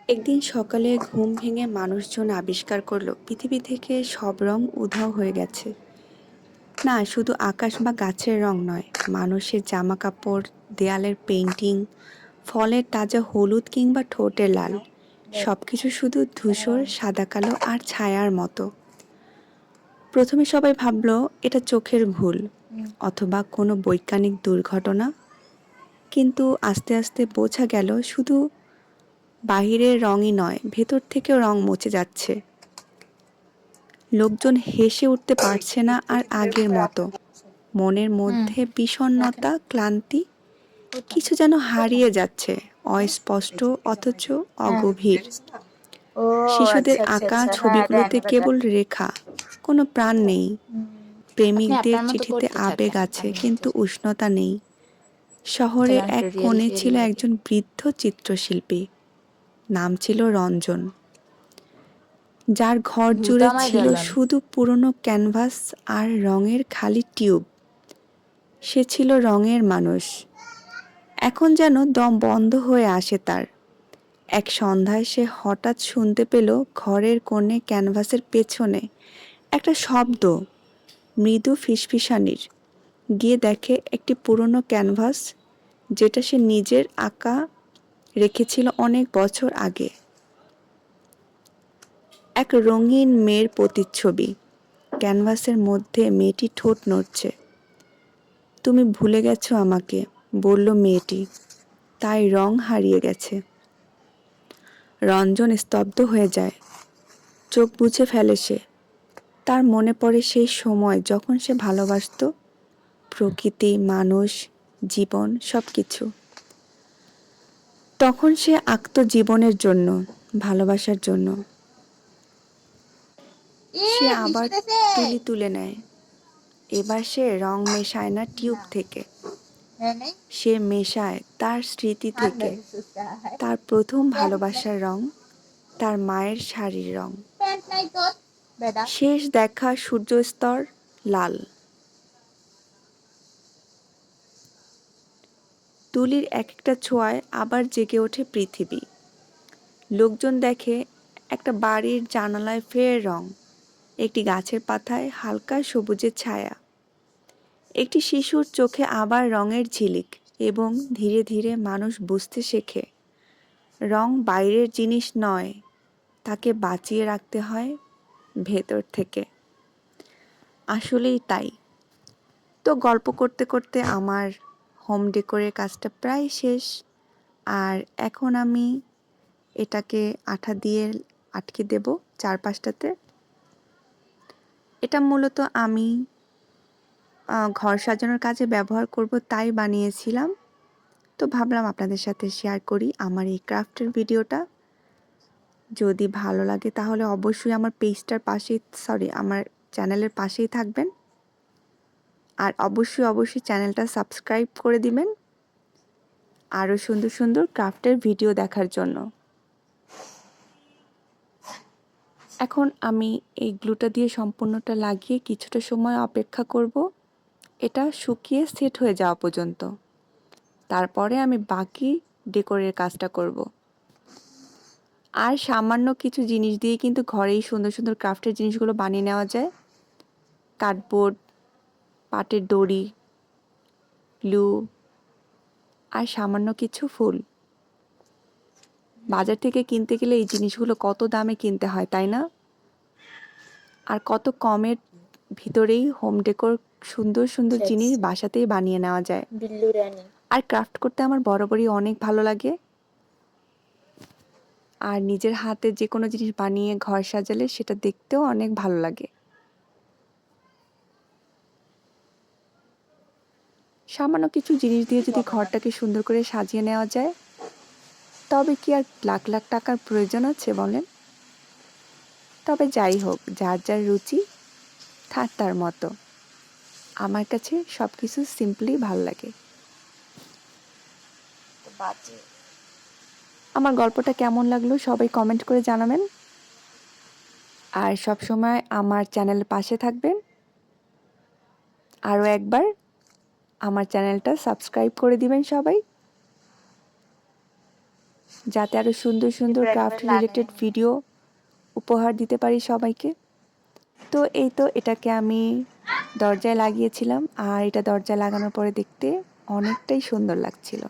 একদিন সকালে ঘুম ভেঙে মানুষজন আবিষ্কার করলো পৃথিবী থেকে সব রং উধাও হয়ে গেছে। না, শুধু আকাশ বা গাছের রং নয়, মানুষের জামা কাপড়, দেয়ালের পেইন্টিং, ফলের তাজা হলুদ কিংবা ঠোঁটের লাল, সবকিছু শুধু ধূসর, সাদা কালো আর ছায়ার মতো। প্রথমে সবাই ভাবলো এটা চোখের ভুল অথবা কোনো বৈজ্ঞানিক দুর্ঘটনা, কিন্তু আস্তে আস্তে বোঝা গেল শুধু বাহিরের রঙই নয়, ভেতর থেকেও রং মুছে যাচ্ছে। লোকজন হেসে উঠতে পারছে না আর আগের মতো। মনের মধ্যে বিষণ্ণতা, ক্লান্তি, কিছু যেন হারিয়ে যাচ্ছে, অস্পষ্ট অথচ অগভীর। ও শিশুদের আচ্ছা আচ্ছা আঁকা আচ্ছা, হ্যাঁ দেন ছবিগুলোতে এবার দেন। কেবল রেখা, কোনো প্রাণ নেই। আপনি প্রেমিকদের আপনার মতো চিঠিতে করতে আবেগ থাকেন, আছে, আমি কিন্তু দেখতেছি। উষ্ণতা নেই। শহরে তাহলে আমি এক একটু রিয়েল কোণে ফিল ছিল করি। একজন বৃদ্ধ চিত্রশিল্পী, নাম ছিল রঞ্জন, যার ঘর ভূত জুড়ে আমায় ছিল গেলেন। শুধু পুরনো ক্যানভাস আর রঙের খালি টিউব। সে ছিল রঙের মানুষ। এখন যেন দম বন্ধ হয়ে আসে তার। এক সন্ধ্যায় সে হঠাৎ শুনতে পেল ঘরের কোণে ক্যানভাসের পেছনে একটা শব্দ, মৃদু ফিসফিসানির। গিয়ে দেখে একটি পুরনো ক্যানভাস, যেটা সে নিজের আঁকা রেখেছিল অনেক বছর আগে। এক রঙিন মেয়ের প্রতিচ্ছবি। ক্যানভাসের মধ্যে মেয়েটি ঠোঁট নড়ছে। তুমি ভুলে গেছো আমাকে, বলল মেয়েটি, তাই রং হারিয়ে গেছে। রঞ্জন স্তব্ধ হয়ে যায়, চোখ বুজে ফেলে সে। তার মনে পড়ে সেই সময় যখন সে ভালোবাসত প্রকৃতি, মানুষ, জীবন, সবকিছু। তখন সে আঁকত জীবনের জন্য, ভালোবাসার জন্য। সে আবার তুলি তুলে নেয়। এবার সে রং মেশায় না টিউব থেকে, সে মেশায় তার স্মৃতি থেকে, তার প্রথম ভালোবাসার রং, তার মায়ের শাড়ির রং, শেষ দেখা সূর্যস্তর লাল। তুলির এক একটা ছোঁয়ায় আবার জেগে ওঠে পৃথিবী। লোকজন দেখে একটা বাড়ির জানালায় ফের রং, একটি গাছের পাতায় হালকা সবুজের ছায়া, একটি শিশুর চোখে আবার রঙের ঝিলিক। এবং ধীরে ধীরে মানুষ বুঝতে শেখে রং বাইরের জিনিস নয়, তাকে বাঁচিয়ে রাখতে হয় ভেতর থেকে। আসলেই তাই। তো গল্প করতে করতে আমার হোম ডেকোরের কাজটা প্রায় শেষ। আর এখন আমি এটাকে আঠা দিয়ে আটকে দেব চারপাশটাতে। এটা মূলত আমি ঘর সাজানোর কাজে ব্যবহার করব তাই বানিয়েছিলাম। তো ভাবলাম আপনাদের সাথে শেয়ার করি আমার এই ক্রাফটের ভিডিওটা। যদি ভালো লাগে তাহলে অবশ্যই আমার পেজটার পাশেই, আমার চ্যানেলের পাশেই থাকবেন। আর অবশ্যই চ্যানেলটা সাবস্ক্রাইব করে দিবেন আরও সুন্দর সুন্দর ক্রাফটের ভিডিও দেখার জন্য। এখন আমি এই গ্লুটা দিয়ে সম্পূর্ণটা লাগিয়ে কিছুটা সময় অপেক্ষা করব, এটা শুকিয়ে সেট হয়ে যাওয়া পর্যন্ত। তারপরে আমি বাকি ডেকোরের কাজটা করব। আর সামান্য কিছু জিনিস দিয়ে কিন্তু ঘরেই সুন্দর সুন্দর ক্রাফটের জিনিসগুলো বানিয়ে নেওয়া যায়। কার্ডবোর্ড, পাটের দড়ি, গ্লু আর সামান্য কিছু ফুল। বাজার থেকে কিনতে গেলে এই জিনিসগুলো কত দামে কিনতে হয়, তাই না? আর কত কমের ভিতরেই হোম ডেকোর সুন্দর সুন্দর জিনিস বাসাতেই বানিয়ে নেওয়া যায়। বিল্লু রানী। আর ক্রাফট করতে আমার বরাবরই অনেক ভালো লাগে। আর নিজের হাতে যে কোনো জিনিস বানিয়ে ঘর সাজালে সেটা দেখতেও অনেক ভালো লাগে। সামান্য কিছু জিনিস দিয়ে যদি ঘরটাকে সুন্দর করে সাজিয়ে নেওয়া যায়, তবে কি আর লাখ লাখ টাকার প্রয়োজন আছে বলেন? তবে যাই হোক, যার যার রুচি তার তার মতো। আমার কাছে সব কিছু সিম্পলি ভাল লাগে। আমার গল্পটা কেমন লাগলো সবাই কমেন্ট করে জানাবেন। আর সব সময় আমার চ্যানেলের পাশে থাকবেন। আরও একবার আমার চ্যানেলটা সাবস্ক্রাইব করে দিবেন সবাই। যাতে আরও সুন্দর সুন্দর এরপর ক্রাফট একবার রিলেটেড লাগাই। ভিডিও উপহার দিতে পারি সবাইকে। তো এই তো এটাকে আমি দরজায় লাগিয়েছিলাম, আর এটা দরজায় লাগানোর পরে দেখতে অনেকটাই সুন্দর লাগছিল।